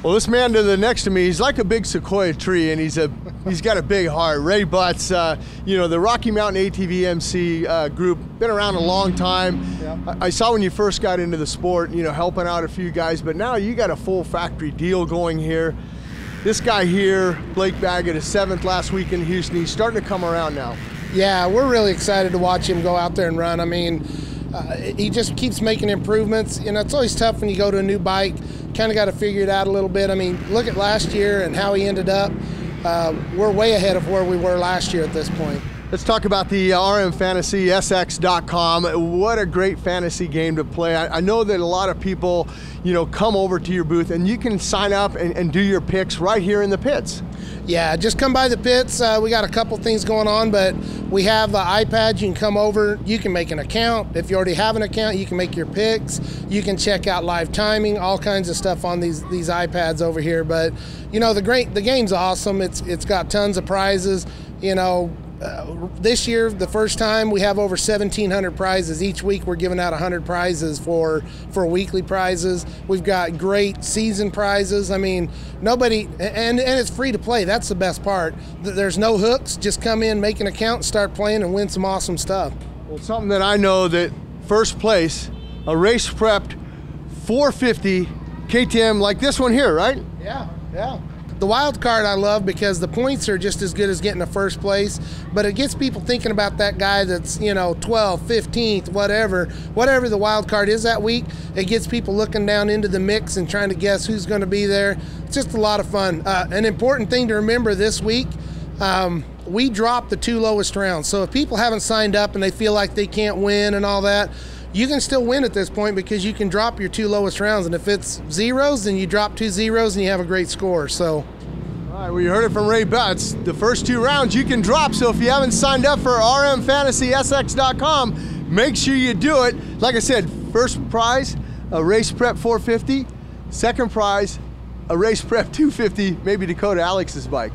Well, this man to the next to me, he's like a big sequoia tree, and he's got a big heart. Ray Butts, you know, the Rocky Mountain ATV MC group, been around a long time. Yeah. I saw when you first got into the sport, you know, helping out a few guys, but now you got a full factory deal going here. This guy here, Blake Baggett, is 7th last week in Houston. He's starting to come around now. Yeah, we're really excited to watch him go out there and run. I mean, he just keeps making improvements. You know, it's always tough when you go to a new bike. Kind of got to figure it out a little bit. I mean, look at last year and how he ended up. We're way ahead of where we were last year at this point. Let's talk about the rmfantasysx.com. What a great fantasy game to play. I know that a lot of people, you know, come over to your booth and you can sign up and do your picks right here in the pits. Yeah, just come by the pits. We got a couple things going on, but we have iPads. You can come over. You can make an account. If you already have an account, you can make your picks. You can check out live timing, all kinds of stuff on these iPads over here. But, you know, the game's awesome. It's got tons of prizes. You know, this year, the first time, we have over 1,700 prizes. Each week we're giving out 100 prizes for weekly prizes. We've got great season prizes. I mean, nobody, and it's free to play. That's the best part. There's no hooks. Just come in, make an account, start playing, and win some awesome stuff. Well, something that I know that first place, a race prepped 450 KTM like this one here, right? Yeah, yeah. The wild card I love because the points are just as good as getting a first place, but it gets people thinking about that guy that's, you know, 12th, 15th, whatever the wild card is that week. It gets people looking down into the mix and trying to guess who's going to be there. It's just a lot of fun. An important thing to remember this week, we dropped the 2 lowest rounds. So if people haven't signed up and they feel like they can't win and all that, you can still win at this point because you can drop your 2 lowest rounds. And if it's zeros, then you drop 2 zeros and you have a great score. So. All right, well, you heard it from Ray Butts. The first 2 rounds you can drop. So if you haven't signed up for rmfantasysx.com, make sure you do it. Like I said, first prize, a race prep 450. Second prize, a race prep 250, maybe Dakota Alex's bike.